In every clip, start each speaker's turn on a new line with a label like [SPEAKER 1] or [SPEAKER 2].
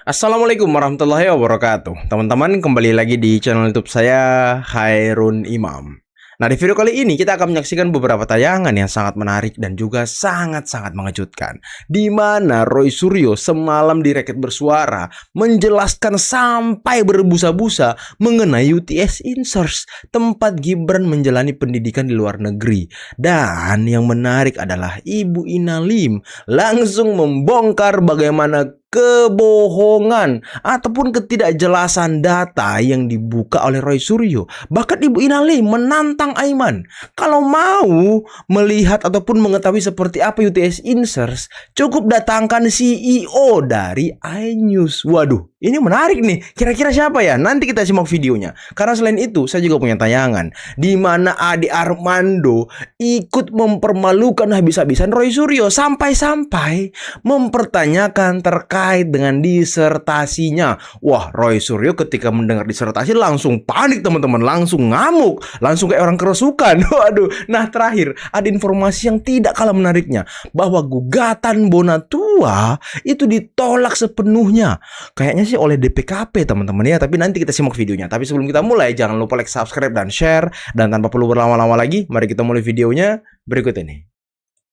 [SPEAKER 1] Assalamualaikum warahmatullahi wabarakatuh. Teman-teman, kembali lagi di channel YouTube saya, Khairun Imam. Nah, di video kali ini kita akan menyaksikan beberapa tayangan yang sangat menarik dan juga sangat-sangat mengejutkan, di mana Roy Suryo semalam di Rakyat Bersuara menjelaskan sampai berbusa-busa mengenai UTS Insert, tempat Gibran menjalani pendidikan di luar negeri. Dan yang menarik adalah Ibu Ina Lim langsung membongkar bagaimana kebohongan ataupun ketidakjelasan data yang dibuka oleh Roy Suryo. Bahkan Ibu Ina Lim menantang Aiman, kalau mau melihat ataupun mengetahui seperti apa UTS Insert, cukup datangkan CEO dari iNews. Waduh, ini menarik nih. Kira-kira siapa ya? Nanti kita simak videonya. Karena selain itu, saya juga punya tayangan di mana Ade Armando ikut mempermalukan habis-habisan Roy Suryo sampai-sampai mempertanyakan terkait dengan disertasinya. Wah, Roy Suryo ketika mendengar disertasi langsung panik teman-teman, langsung ngamuk, langsung kayak orang kerasukan. Waduh. Nah, terakhir ada informasi yang tidak kalah menariknya, bahwa gugatan Bonatua itu ditolak sepenuhnya. Kayaknya sih oleh DPKP teman-teman ya, tapi nanti kita simak videonya. Tapi sebelum kita mulai, jangan lupa like, subscribe, dan share. Dan tanpa perlu berlama-lama lagi, mari kita mulai videonya berikut ini.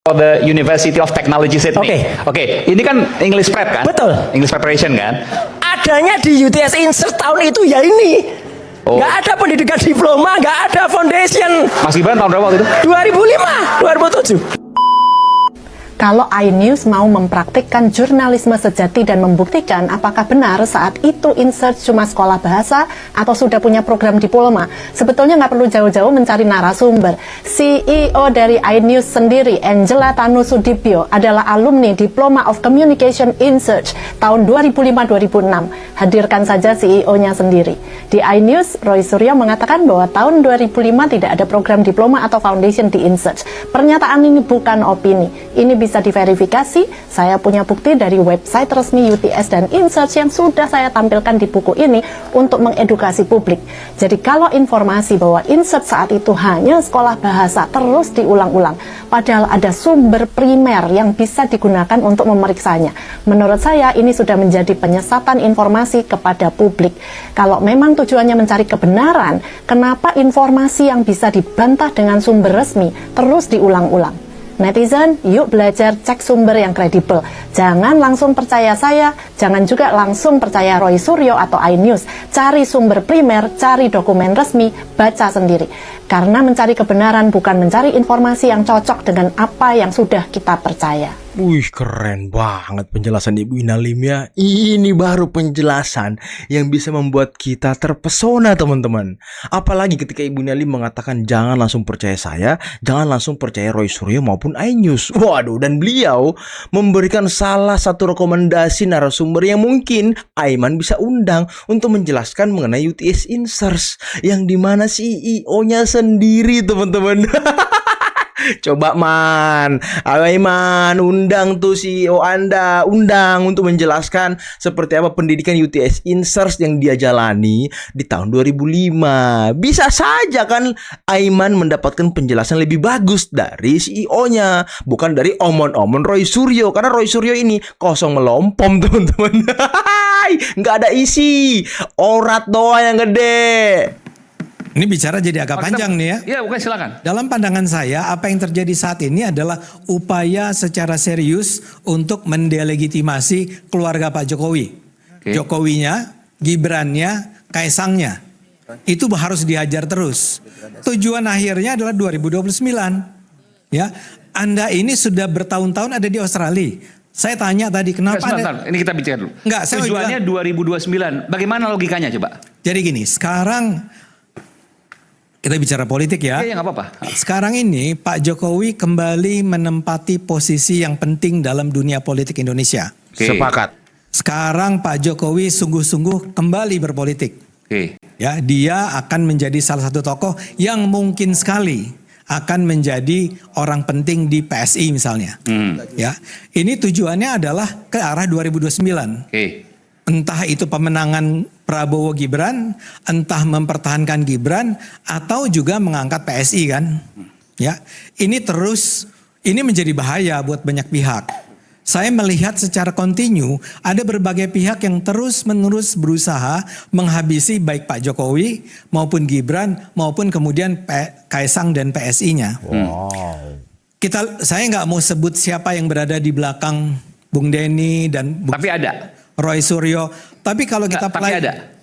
[SPEAKER 2] The University of Technology Sydney. Oke. Ini kan English Prep kan?
[SPEAKER 3] Betul.
[SPEAKER 2] English Preparation kan?
[SPEAKER 3] Adanya di UTS Insert tahun itu ya ini.
[SPEAKER 2] Oh.
[SPEAKER 3] Nggak ada pendidikan diploma, nggak ada foundation.
[SPEAKER 2] Mas Gibran tahun berapa waktu itu?
[SPEAKER 3] 2005, 2007. Kalau iNews mau mempraktikkan jurnalisme sejati dan membuktikan apakah benar saat itu Insert cuma sekolah bahasa atau sudah punya program diploma, sebetulnya nggak perlu jauh-jauh mencari narasumber. CEO dari iNews sendiri, Angela Tanu Sudibyo, adalah alumni Diploma of Communication Insert tahun 2005-2006. Hadirkan saja CEO-nya sendiri. Di iNews, Roy Suryo mengatakan bahwa tahun 2005 tidak ada program diploma atau foundation di Insert. Pernyataan ini bukan opini. Ini bisa diverifikasi. Saya punya bukti dari website resmi UTS dan Insert yang sudah saya tampilkan di buku ini untuk mengedukasi publik. Jadi kalau informasi bahwa Insert saat itu hanya sekolah bahasa terus diulang-ulang, padahal ada sumber primer yang bisa digunakan untuk memeriksanya. Menurut saya ini sudah menjadi penyesatan informasi kepada publik. Kalau memang tujuannya mencari kebenaran, kenapa informasi yang bisa dibantah dengan sumber resmi terus diulang-ulang? Netizen, yuk belajar cek sumber yang kredibel. Jangan langsung percaya saya, jangan juga langsung percaya Roy Suryo atau iNews. Cari sumber primer, cari dokumen resmi, baca sendiri. Karena mencari kebenaran bukan mencari informasi yang cocok dengan apa yang sudah kita percaya.
[SPEAKER 1] Wih, keren banget penjelasan Ibu Ina Lim ya. Ini baru penjelasan yang bisa membuat kita terpesona teman-teman. Apalagi ketika Ibu Ina Lim mengatakan jangan langsung percaya saya, jangan langsung percaya Roy Suryo maupun iNews. Waduh, dan beliau memberikan salah satu rekomendasi narasumber yang mungkin Aiman bisa undang untuk menjelaskan mengenai UTS Insert, yang dimana CEO-nya sendiri teman-teman. Coba Aiman, undang tuh CEO Anda, undang untuk menjelaskan seperti apa pendidikan UTS Insert yang dia jalani di tahun 2005. Bisa saja kan Aiman mendapatkan penjelasan lebih bagus dari CEO-nya, bukan dari omon-omon Roy Suryo, karena Roy Suryo ini kosong melompom teman-teman. Nggak ada isi, orat doang yang gede.
[SPEAKER 4] Ini bicara jadi agak panjang nih ya.
[SPEAKER 2] Iya, oke, silakan.
[SPEAKER 4] Dalam pandangan saya, apa yang terjadi saat ini adalah upaya secara serius untuk mendelegitimasi keluarga Pak Jokowi. Jokowinya, Gibrannya, Kaisangnya. Itu harus dihajar terus. Tujuan akhirnya adalah 2029. Ya, Anda ini sudah bertahun-tahun ada di Australia. Saya tanya tadi kenapa
[SPEAKER 2] Sebentar, ini kita bicara dulu.
[SPEAKER 4] Enggak, saya
[SPEAKER 2] tujuannya 2029. Bagaimana logikanya coba?
[SPEAKER 4] Jadi gini, sekarang kita bicara politik ya.
[SPEAKER 2] Iya, nggak apa-apa.
[SPEAKER 4] Sekarang ini Pak Jokowi kembali menempati posisi yang penting dalam dunia politik Indonesia.
[SPEAKER 1] Sepakat.
[SPEAKER 4] Sekarang Pak Jokowi sungguh-sungguh kembali berpolitik. Ya, dia akan menjadi salah satu tokoh yang mungkin sekali akan menjadi orang penting di PSI misalnya. Ya, ini tujuannya adalah ke arah 2029. Entah itu pemenangan Prabowo Gibran, entah mempertahankan Gibran, atau juga mengangkat PSI kan. Ya, ini menjadi bahaya buat banyak pihak. saya melihat secara kontinu ada berbagai pihak yang terus-menerus berusaha menghabisi baik Pak Jokowi maupun Gibran maupun kemudian Kaisang dan PSI-nya. Saya nggak mau sebut siapa yang berada di belakang Bung Denny dan
[SPEAKER 2] Tapi ada.
[SPEAKER 4] Roy Suryo. Tapi kalau kita
[SPEAKER 2] Tapi ada.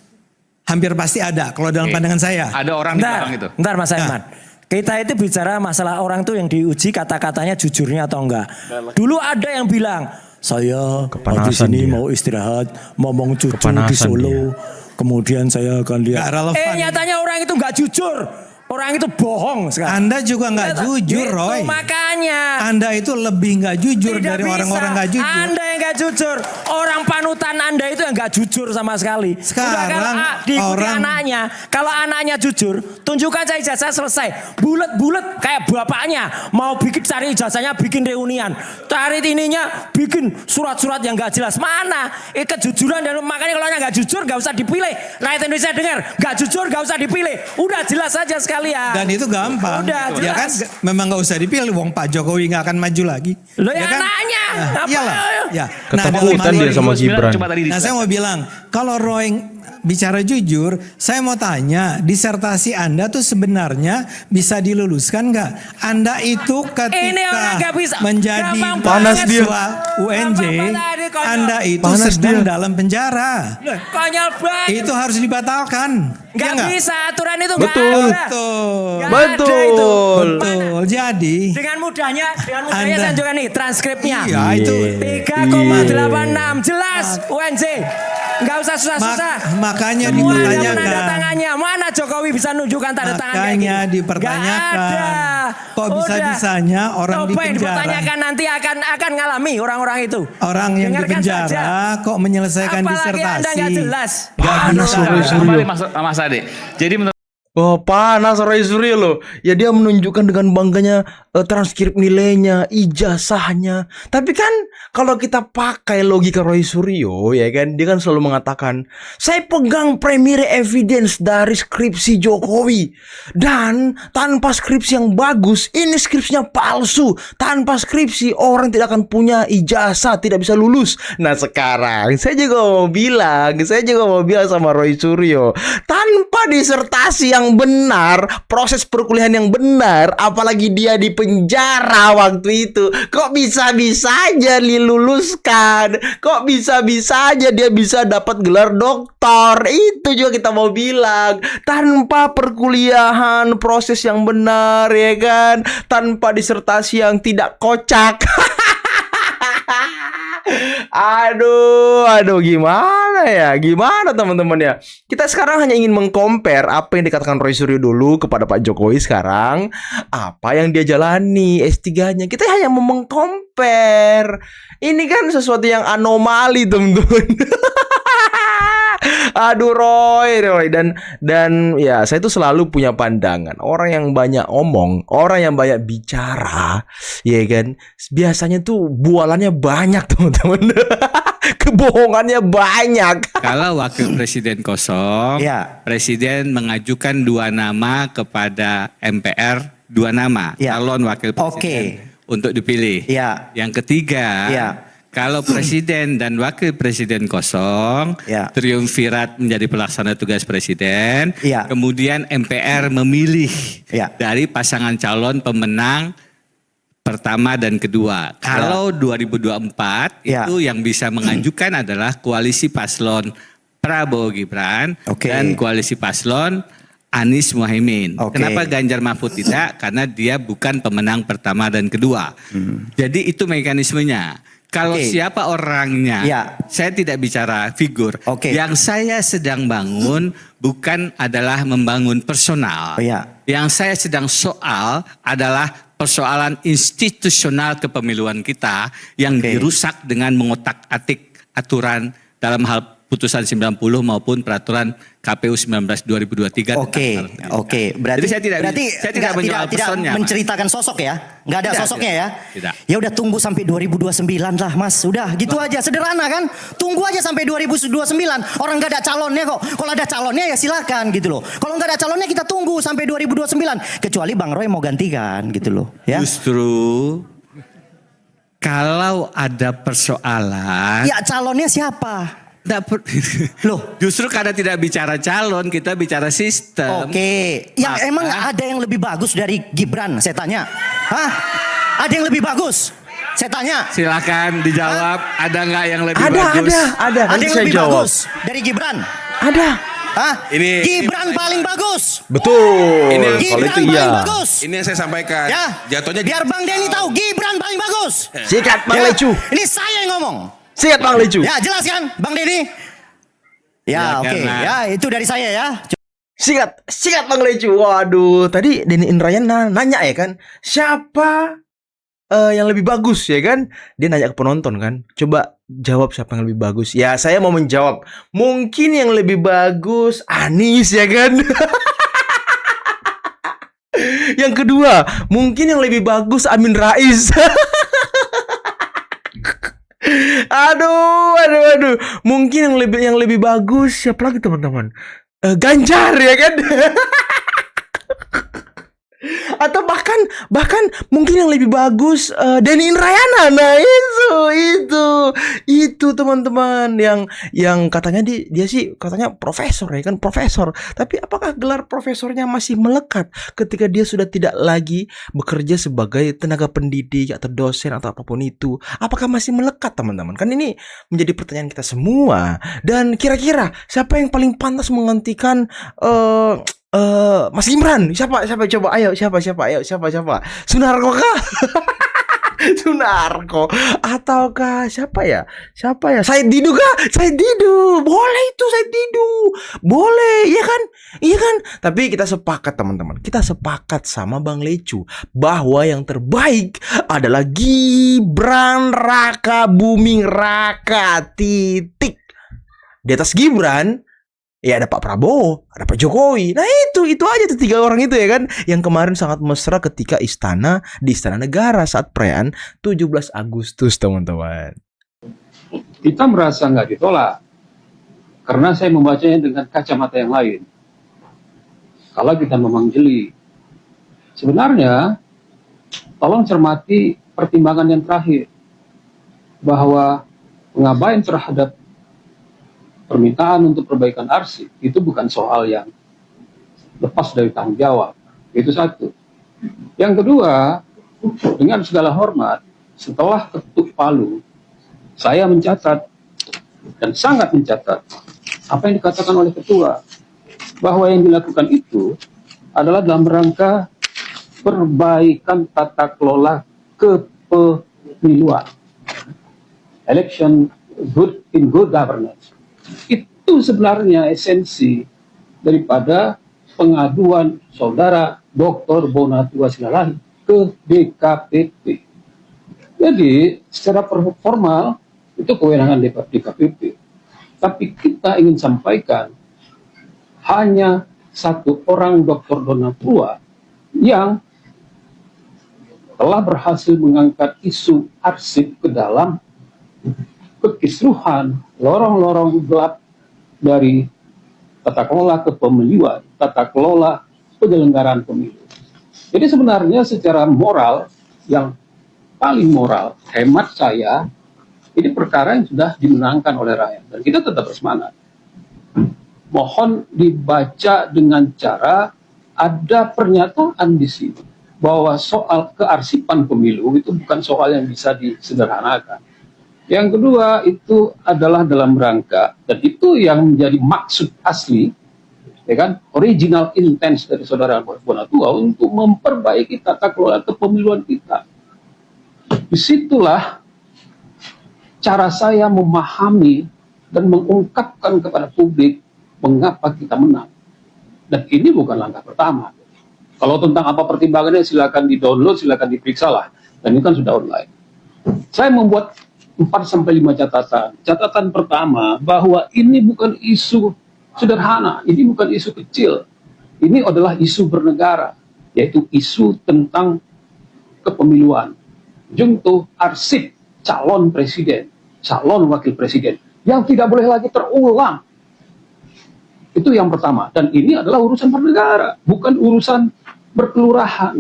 [SPEAKER 4] hampir pasti ada kalau dalam pandangan saya.
[SPEAKER 2] Ada orang di belakang itu.
[SPEAKER 5] Bentar Mas Aiman. Kita itu bicara masalah orang tuh yang diuji kata-katanya jujurnya atau enggak. Dulu ada yang bilang, saya di sini mau istirahat, ngomong cucu di Solo. Kemudian saya akan lihat. Nyatanya orang itu enggak jujur. Orang itu bohong sekarang.
[SPEAKER 4] Anda juga nggak jujur, Roy.
[SPEAKER 5] Makanya.
[SPEAKER 4] Anda itu lebih nggak jujur dari orang-orang nggak jujur.
[SPEAKER 5] Anda yang nggak jujur. Orang panutan Anda itu yang nggak jujur sama sekali.
[SPEAKER 4] Sekarang
[SPEAKER 5] diikuti anaknya. Kalau anaknya jujur, tunjukkan saya ijazah selesai. Bulet-bulet kayak bapaknya. Mau bikin cari ijazahnya, bikin reunian. Cari ininya, bikin surat-surat yang nggak jelas. Mana? Kejujuran dan makanya kalau nggak jujur nggak usah dipilih. Rakyat Indonesia dengar, nggak jujur nggak usah dipilih. Udah jelas aja sekali.
[SPEAKER 4] Dan itu gampang.
[SPEAKER 5] Udah,
[SPEAKER 4] ya kan memang nggak usah dipilih. Wong Pak Jokowi nggak akan maju lagi.
[SPEAKER 5] Lo ya
[SPEAKER 4] kan?
[SPEAKER 5] anaknya.
[SPEAKER 4] Iyalah. Ya.
[SPEAKER 1] Ketakutan dia sama Gibran.
[SPEAKER 4] Nah saya mau bilang, kalau Roy bicara jujur, saya mau tanya, disertasi Anda tuh sebenarnya bisa diluluskan nggak? Anda itu ketika menjadi mahasiswa UNJ, Anda itu sedang dalam penjara.
[SPEAKER 5] Konyol banget.
[SPEAKER 4] Itu harus dibatalkan.
[SPEAKER 5] Nggak bisa, aturan itu nggak
[SPEAKER 1] Betul.
[SPEAKER 5] ada.
[SPEAKER 4] Betul. Jadi
[SPEAKER 5] dengan mudahnya saya tunjukkan nih transkripnya.
[SPEAKER 4] Iya itu
[SPEAKER 5] 3,86 jelas UNJ. Nggak usah susah-susah.
[SPEAKER 4] Makanya
[SPEAKER 5] Semua
[SPEAKER 4] dipertanyakan.
[SPEAKER 5] ada tanda tangannya. Mana Jokowi bisa nunjukkan tanda tangannya?
[SPEAKER 4] Makanya dipertanyakan. Kok bisa-bisanya orang di penjara?
[SPEAKER 5] Dipertanyakan nanti akan ngalami orang-orang itu.
[SPEAKER 4] Orang yang di penjara
[SPEAKER 5] saja.
[SPEAKER 4] kok menyelesaikan
[SPEAKER 5] Apalagi
[SPEAKER 4] disertasi?
[SPEAKER 5] Anda nggak jelas.
[SPEAKER 2] Kembali Mas Ade. Jadi menurut
[SPEAKER 1] Oh panas Roy Suryo loh. Ya dia menunjukkan dengan bangganya transkrip nilainya, ijazahnya. Tapi kan kalau kita pakai logika Roy Suryo ya kan, dia kan selalu mengatakan, saya pegang primary evidence dari skripsi Jokowi. Dan tanpa skripsi yang bagus, ini skripsinya palsu. Tanpa skripsi orang tidak akan punya ijazah, tidak bisa lulus. Nah sekarang saya juga mau bilang sama Roy Suryo, tanpa disertasi yang benar, proses perkuliahan yang benar, apalagi dia di penjara waktu itu, kok bisa-bisanya diluluskan? Kok bisa-bisanya dia bisa dapat gelar doktor? Itu juga kita mau bilang, tanpa perkuliahan proses yang benar ya kan, tanpa disertasi yang tidak kocak. Aduh, gimana teman-teman ya? Kita sekarang hanya ingin mengcompare apa yang dikatakan Roy Suryo dulu kepada Pak Jokowi sekarang, apa yang dia jalani S3-nya. Kita hanya mau mengcompare. Ini kan sesuatu yang anomali, teman-teman. Aduh Roy dan ya saya tuh selalu punya pandangan, orang yang banyak omong, orang yang banyak bicara, ya kan, biasanya tuh bualannya banyak teman-teman. Kebohongannya banyak.
[SPEAKER 6] Kalau wakil presiden kosong, presiden mengajukan 2 nama kepada MPR, 2 nama calon wakil presiden untuk dipilih. Yang ketiga, kalau presiden dan wakil presiden kosong, triumvirat menjadi pelaksana tugas presiden, kemudian MPR memilih dari pasangan calon pemenang pertama dan kedua. Kalau 2024 itu yang bisa mengajukan adalah koalisi paslon Prabowo Gibran dan koalisi paslon Anies Muhaimin. Kenapa Ganjar Mahfud tidak? Karena dia bukan pemenang pertama dan kedua. Jadi itu mekanismenya. Kalau siapa orangnya, saya tidak bicara figur. Yang saya sedang bangun bukan adalah membangun personal. Yang saya sedang soal adalah persoalan institusional kepemiluan kita yang dirusak dengan mengotak-atik aturan dalam hal putusan 90 maupun peraturan KPU 19/2023.
[SPEAKER 7] Berarti
[SPEAKER 6] jadi saya tidak menyoal personnya,
[SPEAKER 7] menceritakan sosok ya, nggak ada sosoknya ya.
[SPEAKER 6] Tidak.
[SPEAKER 7] Ya udah tunggu sampai 2029 lah Mas, udah gitu aja, sederhana kan? Tunggu aja sampai 2029. Orang nggak ada calonnya kok. Kalau ada calonnya ya silakan gitu loh. Kalau nggak ada calonnya kita tunggu sampai 2029. Kecuali Bang Roy mau gantikan gitu loh. Ya.
[SPEAKER 6] Justru Kalau ada persoalan,
[SPEAKER 7] Ya calonnya siapa?
[SPEAKER 6] loh, justru karena tidak bicara calon, kita bicara sistem.
[SPEAKER 7] Oke, yang
[SPEAKER 6] Maka-
[SPEAKER 7] emang ada yang lebih bagus dari Gibran, saya tanya. Hah? Ada yang lebih bagus? Saya tanya.
[SPEAKER 6] Silakan dijawab. Ada nggak yang lebih
[SPEAKER 1] Ada,
[SPEAKER 6] bagus?
[SPEAKER 1] ada.
[SPEAKER 7] Ada
[SPEAKER 1] Nanti
[SPEAKER 7] yang
[SPEAKER 1] saya
[SPEAKER 7] lebih
[SPEAKER 1] jawab.
[SPEAKER 7] bagus dari Gibran?
[SPEAKER 1] Ada.
[SPEAKER 7] Hah?
[SPEAKER 6] Ini-
[SPEAKER 7] Gibran paling bagus.
[SPEAKER 1] Betul.
[SPEAKER 8] Ini-
[SPEAKER 1] Kalau
[SPEAKER 7] Gibran
[SPEAKER 1] itu
[SPEAKER 7] paling
[SPEAKER 1] iya.
[SPEAKER 7] bagus.
[SPEAKER 8] Ini yang saya sampaikan.
[SPEAKER 7] Ya.
[SPEAKER 8] Jatuhnya
[SPEAKER 7] Biar Bang Denny tahu Gibran paling bagus.
[SPEAKER 1] Sikat Bang
[SPEAKER 7] Ya,
[SPEAKER 1] Lecu.
[SPEAKER 7] Ini saya yang ngomong.
[SPEAKER 1] Sikat Bang Lecu.
[SPEAKER 7] Ya jelas kan Bang Denny? Ya,
[SPEAKER 6] Ya,
[SPEAKER 7] oke.
[SPEAKER 6] karena-
[SPEAKER 7] Ya itu dari saya ya.
[SPEAKER 1] Sikat Bang Lecu. Waduh, tadi Denny Indrayana nanya ya kan, siapa yang lebih bagus ya kan? Dia nanya ke penonton kan, coba jawab siapa yang lebih bagus. Ya saya mau menjawab, mungkin yang lebih bagus Anies ya kan? Yang kedua, mungkin yang lebih bagus Amin Rais. Aduh. Mungkin yang lebih bagus siapa lagi teman-teman? Ganjar ya kan? Atau bahkan mungkin yang lebih bagus Denny Indrayana. Nah, itu teman-teman yang katanya dia sih katanya profesor ya kan, profesor. Tapi apakah gelar profesornya masih melekat ketika dia sudah tidak lagi bekerja sebagai tenaga pendidik atau dosen atau apapun itu? Apakah masih melekat teman-teman? Kan ini menjadi pertanyaan kita semua. Dan kira-kira siapa yang paling pantas menggantikan Mas Gibran? Siapa coba? Ayo siapa? Sunarko kah? Sunarko ataukah siapa ya? Said Didu kah? Said Didu. Boleh itu Said Didu. Boleh, iya kan? Tapi kita sepakat teman-teman. Kita sepakat sama Bang Lecu bahwa yang terbaik adalah Gibran Raka Buming Raka titik. Di atas Gibran ya ada Pak Prabowo, ada Pak Jokowi. Nah itu aja tuh 3 orang itu ya kan, yang kemarin sangat mesra ketika di Istana Negara saat perayaan 17 Agustus teman-teman.
[SPEAKER 9] Kita merasa nggak ditolak karena saya membacanya dengan kacamata yang lain. Kalau kita memang jeli, sebenarnya tolong cermati pertimbangan yang terakhir bahwa pengabaian terhadap permintaan untuk perbaikan arsip itu bukan soal yang lepas dari tanggung jawab. Itu satu. Yang kedua, dengan segala hormat, setelah ketuk palu, saya mencatat dan sangat mencatat apa yang dikatakan oleh ketua, bahwa yang dilakukan itu adalah dalam rangka perbaikan tata kelola kepemiluan. Election in good governance. Itu sebenarnya esensi daripada pengaduan saudara Dr. Bonatua Silalahi ke DKPP. Jadi secara formal itu kewenangan DKPP. Tapi kita ingin sampaikan hanya satu orang Dr. Bonatua yang telah berhasil mengangkat isu arsip ke dalam kekisruhan, lorong-lorong gelap dari tata kelola kepemiluan, tata kelola penyelenggaraan pemilu. Jadi sebenarnya secara moral, yang paling moral, hemat saya, ini perkara yang sudah dimenangkan oleh rakyat. Dan kita tetap bersemangat. Mohon dibaca dengan cara ada pernyataan di sini bahwa soal kearsipan pemilu itu bukan soal yang bisa disederhanakan. Yang kedua itu adalah dalam rangka, dan itu yang menjadi maksud asli, ya kan, original intent dari saudara Bonatua untuk memperbaiki tata kelola kepemiluan kita. Disitulah cara saya memahami dan mengungkapkan kepada publik mengapa kita menang. Dan ini bukan langkah pertama. Kalau tentang apa pertimbangannya silakan di-download, silakan diperiksa lah. Dan ini kan sudah online. Saya membuat 4-5 catatan. Catatan pertama, bahwa ini bukan isu sederhana, ini bukan isu kecil. Ini adalah isu bernegara, yaitu isu tentang kepemiluan. Juntuh arsip calon presiden, calon wakil presiden, yang tidak boleh lagi terulang. Itu yang pertama. Dan ini adalah urusan bernegara, bukan urusan berkelurahan.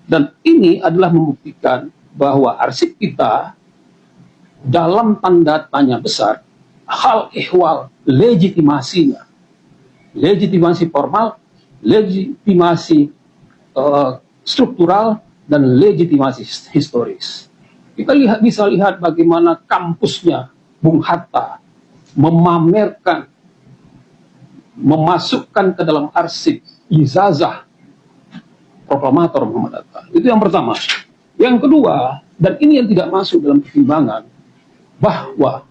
[SPEAKER 9] Dan ini adalah membuktikan bahwa arsip kita dalam tanda tanya besar hal ehwal legitimasinya, legitimasi formal, legitimasi struktural, dan legitimasi historis. Kita bisa lihat bagaimana kampusnya Bung Hatta memamerkan, memasukkan ke dalam arsip ijazah proklamator Muhammad Hatta. Itu yang pertama. Yang kedua, dan ini yang tidak masuk dalam pertimbangan, bahwa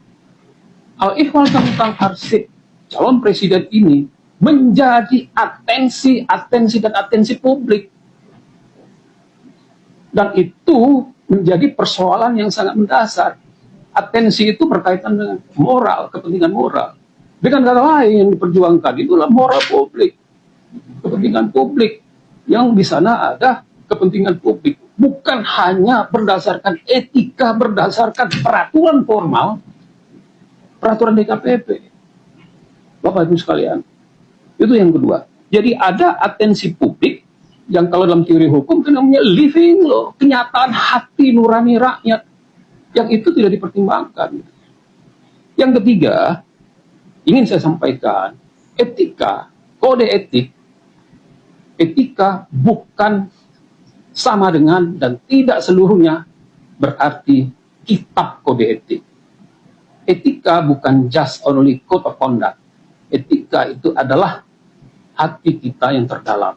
[SPEAKER 9] al-ihwal tentang arsip calon presiden ini menjadi atensi publik. Dan itu menjadi persoalan yang sangat mendasar. Atensi itu berkaitan dengan moral, kepentingan moral. Dengan kata lain yang diperjuangkan itulah moral publik, kepentingan publik. Yang di sana ada kepentingan publik, bukan hanya berdasarkan etika, berdasarkan peraturan formal, peraturan DKPP. Bapak Ibu sekalian, itu yang kedua. Jadi ada atensi publik yang kalau dalam teori hukum itu namanya living law, kenyataan hati nurani rakyat, yang itu tidak dipertimbangkan. Yang ketiga, ingin saya sampaikan, etika, kode etik, etika bukan sama dengan dan tidak seluruhnya berarti kitab kode etik. Etika bukan just only code of conduct. Etika itu adalah hati kita yang terdalam.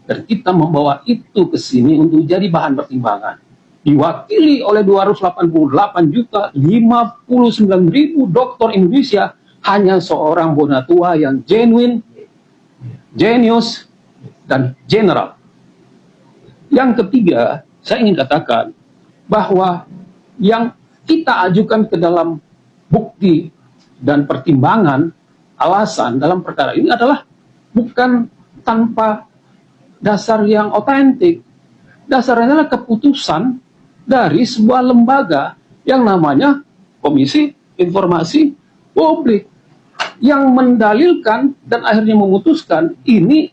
[SPEAKER 9] Dan kita membawa itu ke sini untuk jadi bahan pertimbangan. Diwakili oleh 288.059.000 dokter Indonesia, hanya seorang Bonatua yang genuine, genius, dan general. Yang ketiga, saya ingin katakan bahwa yang kita ajukan ke dalam bukti dan pertimbangan alasan dalam perkara ini adalah bukan tanpa dasar yang otentik. Dasarnya adalah keputusan dari sebuah lembaga yang namanya Komisi Informasi Publik, yang mendalilkan dan akhirnya memutuskan ini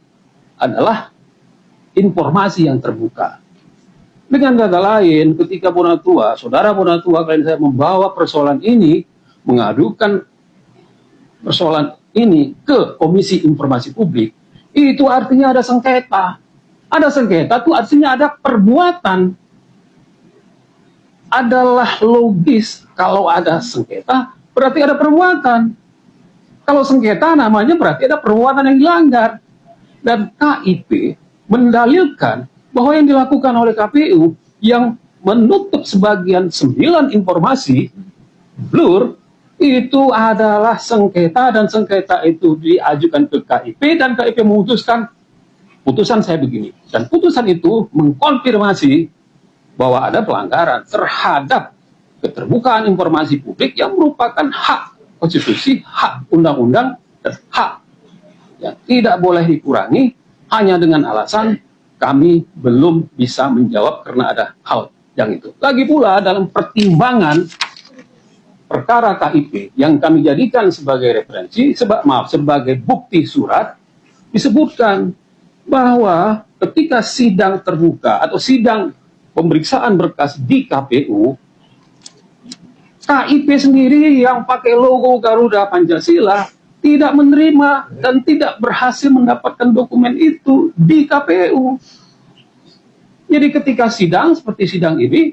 [SPEAKER 9] adalah informasi yang terbuka. Dengan kata lain, ketika Bonatua, saudara Bonatua, kalian saya membawa persoalan ini, mengadukan persoalan ini ke Komisi Informasi Publik, itu artinya ada sengketa. Ada sengketa itu artinya ada perbuatan. Adalah logis kalau ada sengketa berarti ada perbuatan. Kalau sengketa namanya berarti ada perbuatan yang dilanggar. Dan KIP mendalilkan bahwa yang dilakukan oleh KPU yang menutup sebagian 9 informasi blur itu adalah sengketa, dan sengketa itu diajukan ke KIP dan KIP memutuskan putusan saya begini, dan putusan itu mengkonfirmasi bahwa ada pelanggaran terhadap keterbukaan informasi publik yang merupakan hak konstitusi, hak undang-undang, dan hak yang tidak boleh dikurangi hanya dengan alasan kami belum bisa menjawab karena ada hal yang itu. Lagi pula dalam pertimbangan perkara KIP yang kami jadikan sebagai referensi, sebagai bukti surat, disebutkan bahwa ketika sidang terbuka atau sidang pemeriksaan berkas di KPU, KIP sendiri yang pakai logo Garuda Pancasila tidak menerima dan tidak berhasil mendapatkan dokumen itu di KPU. Jadi ketika sidang seperti sidang ini,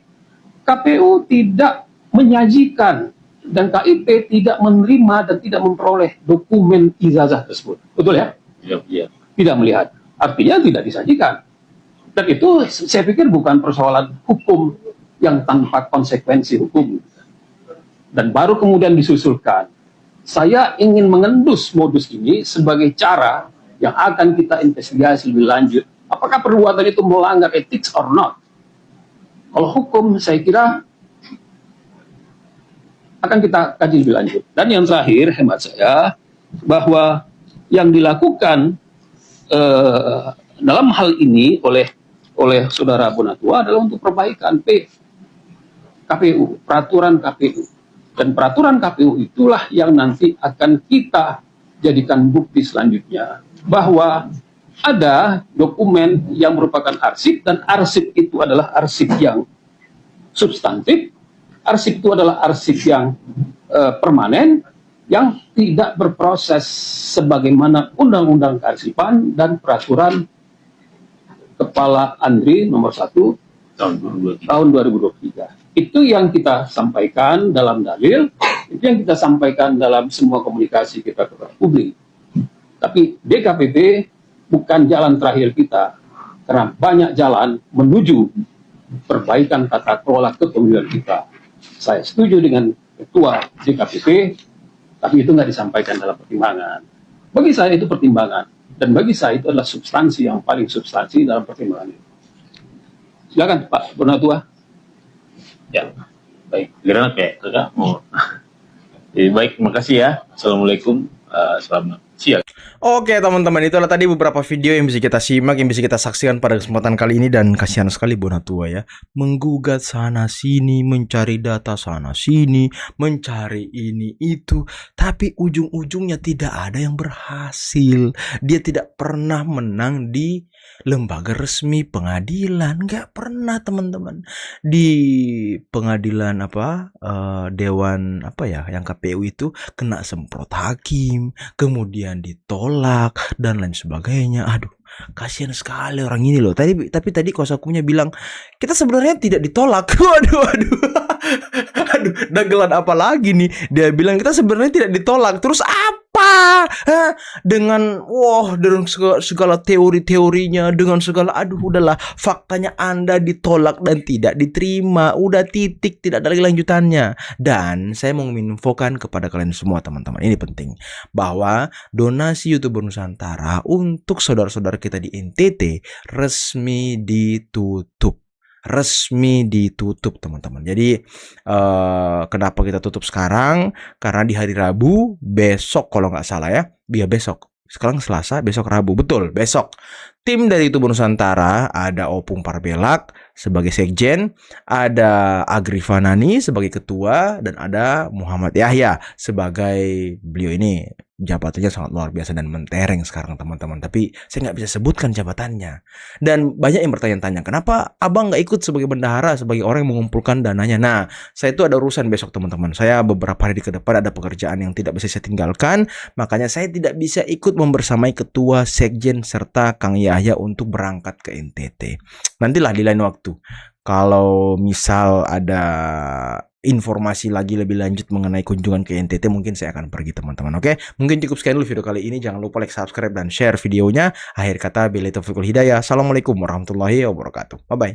[SPEAKER 9] KPU tidak menyajikan dan KIP tidak menerima dan tidak memperoleh dokumen ijazah tersebut. Betul ya? Iya. Tidak melihat. Artinya tidak disajikan. Dan itu saya pikir bukan persoalan hukum yang tanpa konsekuensi hukum. Dan baru kemudian disusulkan. Saya ingin mengendus modus ini sebagai cara yang akan kita investigasi lebih lanjut. Apakah perbuatan itu melanggar etik or not? Kalau hukum saya kira akan kita kaji lebih lanjut. Dan yang terakhir, hemat saya, bahwa yang dilakukan dalam hal ini oleh saudara Bonatua adalah untuk perbaikan KPU, peraturan KPU. Dan peraturan KPU itulah yang nanti akan kita jadikan bukti selanjutnya. Bahwa ada dokumen yang merupakan arsip, dan arsip itu adalah arsip yang substantif. Arsip itu adalah arsip yang permanen, yang tidak berproses sebagaimana Undang-Undang Kearsipan dan Peraturan Kepala Andri nomor 1 tahun 2023. Itu yang kita sampaikan dalam dalil, itu yang kita sampaikan dalam semua komunikasi kita kepada publik. Tapi DKPP bukan jalan terakhir kita, karena banyak jalan menuju perbaikan tata kelola kepemiluan kita. Saya setuju dengan Ketua DKPP, tapi itu nggak disampaikan dalam pertimbangan. Bagi saya itu pertimbangan, dan bagi saya itu adalah substansi yang paling substansi dalam pertimbangan itu. Silakan Pak Bonatua.
[SPEAKER 8] Ya, baik. Gimana kayak kakak mau? Baik, terima kasih ya. Assalamualaikum. Selamat siang.
[SPEAKER 1] Oke teman-teman, itulah tadi beberapa video yang bisa kita simak, yang bisa kita saksikan pada kesempatan kali ini. Dan kasihan sekali Bonatua ya, menggugat sana sini, mencari data sana sini, mencari ini itu, tapi ujung-ujungnya tidak ada yang berhasil. Dia tidak pernah menang di lembaga resmi pengadilan, nggak pernah teman-teman. Di pengadilan Dewan yang KPU itu kena semprot hakim, kemudian ditolak dan lain sebagainya. Aduh, kasihan sekali orang ini loh. Tapi tadi kuasa hukumnya bilang kita sebenarnya tidak ditolak. Aduh, dagelan apa lagi nih? Dia bilang kita sebenarnya tidak ditolak. Terus apa? Dengan segala teori-teorinya, dengan segala udahlah, faktanya Anda ditolak dan tidak diterima. Udah titik, tidak ada lagi lanjutannya. Dan saya mau menginfokan kepada kalian semua teman-teman, ini penting, bahwa donasi YouTuber Nusantara untuk saudara-saudara kita di NTT resmi ditutup. Teman-teman. Jadi kenapa kita tutup sekarang? Karena di hari Rabu besok kalau nggak salah ya, besok. Sekarang Selasa, besok Rabu. Betul, besok. Tim dari YouTuber Nusantara ada Opung Parbelak sebagai sekjen, ada Agri Fanani sebagai ketua, dan ada Muhammad Yahya sebagai, beliau ini jabatannya sangat luar biasa dan mentereng sekarang teman-teman. Tapi saya nggak bisa sebutkan jabatannya. Dan banyak yang bertanya-tanya, kenapa abang nggak ikut sebagai bendahara, sebagai orang yang mengumpulkan dananya? Nah, saya itu ada urusan besok teman-teman. Saya beberapa hari ke depan ada pekerjaan yang tidak bisa saya tinggalkan. Makanya saya tidak bisa ikut membersamai ketua, sekjen, serta Kang Yahya untuk berangkat ke NTT. Nantilah di lain waktu. Kalau misal ada informasi lagi lebih lanjut mengenai kunjungan ke NTT, mungkin saya akan pergi teman-teman. Oke, mungkin cukup sekian dulu video kali ini. Jangan lupa like, subscribe, dan share videonya. Akhir kata, billahi taufiq wal hidayah. Assalamualaikum warahmatullahi wabarakatuh. Bye-bye.